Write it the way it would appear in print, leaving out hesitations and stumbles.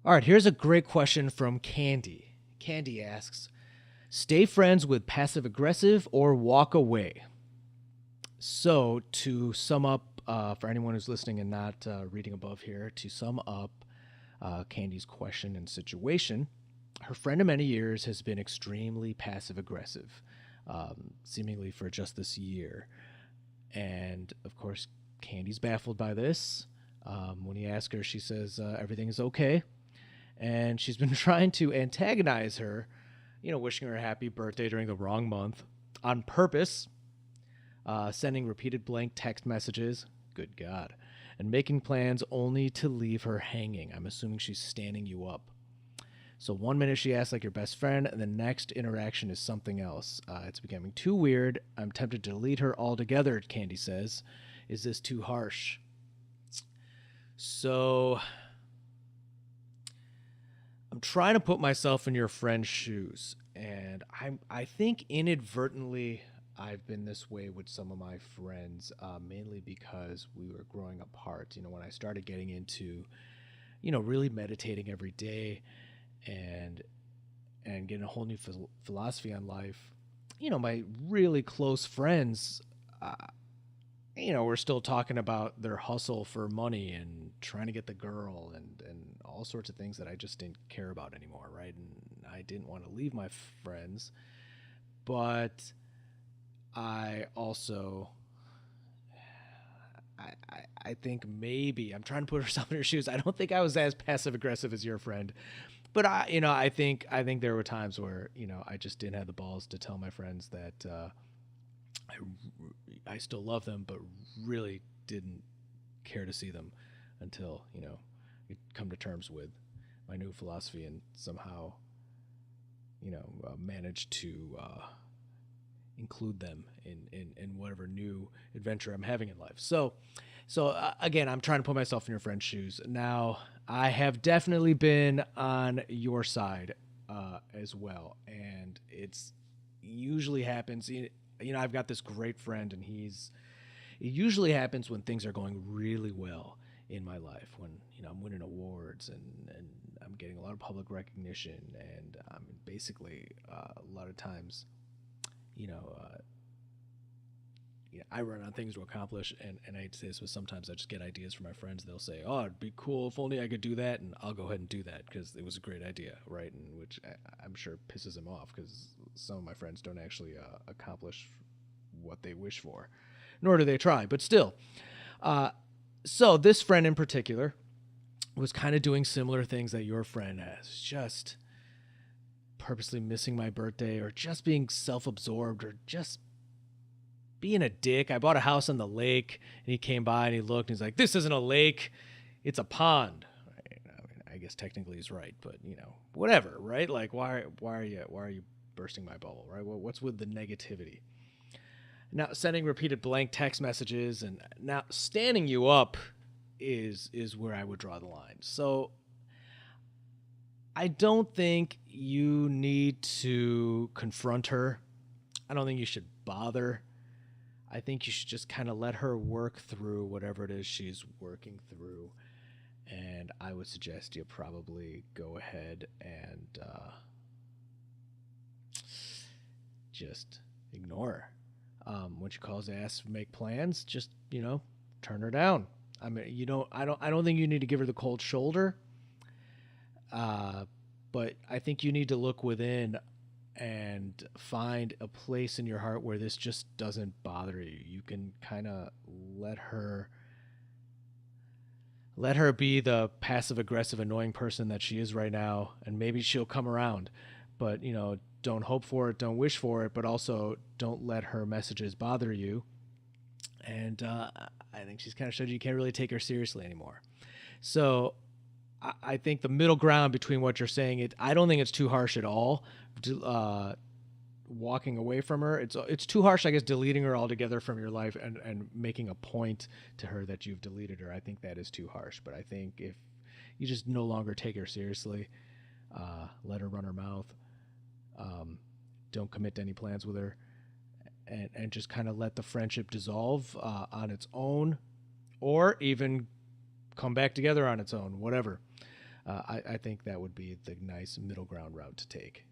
All right, here's a great question from Candy. Candy asks, stay friends with passive aggressive or walk away? So, to sum up, for anyone who's listening and not reading above here, to sum up Candy's question and situation, her friend of many years has been extremely passive aggressive, seemingly for just this year. And of course, Candy's baffled by this. When you ask her, she says everything is okay. And she's been trying to antagonize her, wishing her a happy birthday during the wrong month on purpose, sending repeated blank text messages, good God, and making plans only to leave her hanging. I'm assuming she's standing you up. So one minute she asks like your best friend, and the next interaction is something else. It's becoming too weird. I'm tempted to delete her altogether, Candy says. Is this too harsh? So I'm trying to put myself in your friend's shoes, and I think inadvertently I've been this way with some of my friends, mainly because we were growing apart. When I started getting into, really meditating every day, and getting a whole new philosophy on life. My really close friends, uh, we're still talking about their hustle for money and trying to get the girl and all sorts of things that I just didn't care about anymore, right? And I didn't want to leave my friends, but I also I think maybe I'm trying to put herself in her shoes. I don't think I was as passive aggressive as your friend, but I think there were times where I just didn't have the balls to tell my friends that I I still love them, but really didn't care to see them until I come to terms with my new philosophy and somehow manage to include them in whatever new adventure I'm having in life. So again, I'm trying to put myself in your friend's shoes. Now, I have definitely been on your side as well, and it's usually happens. I've got this great friend, and it usually happens when things are going really well in my life, when I'm winning awards and I'm getting a lot of public recognition, and I'm basically a lot of times, you know, uh, I run on things to accomplish, and I hate to say this, but sometimes I just get ideas from my friends. They'll say, "Oh, it'd be cool if only I could do that," and I'll go ahead and do that because it was a great idea, right? And which I'm sure pisses them off because some of my friends don't actually accomplish what they wish for, nor do they try. But still, uh, so this friend in particular was kind of doing similar things that your friend has, just purposely missing my birthday, or just being self-absorbed, or just being a dick. I bought a house on the lake, and he came by and he looked and he's like, "This isn't a lake, it's a pond." I guess technically he's right, but whatever, right? Like, why are you bursting my bubble, right? What's with the negativity? Now, sending repeated blank text messages and now standing you up is where I would draw the line. So I don't think you need to confront her. I don't think you should bother. I think you should just kind of let her work through whatever it is she's working through. And I would suggest you probably go ahead and just ignore her. When she calls to ask to make plans, just turn her down. I mean, I don't think you need to give her the cold shoulder. Uh, but I think you need to look within and find a place in your heart where this just doesn't bother you. You can kind of let her let her be the passive aggressive annoying person that she is right now, and maybe she'll come around. But don't hope for it, don't wish for it, but also don't let her messages bother you. And I think she's kind of showed you can't really take her seriously anymore. So I think the middle ground between what you're saying, I don't think it's too harsh at all. Walking away from her, it's too harsh, I guess, deleting her altogether from your life and making a point to her that you've deleted her. I think that is too harsh. But I think if you just no longer take her seriously, let her run her mouth, um, don't commit to any plans with her, and just kind of let the friendship dissolve on its own, or even come back together on its own, whatever. I think that would be the nice middle ground route to take.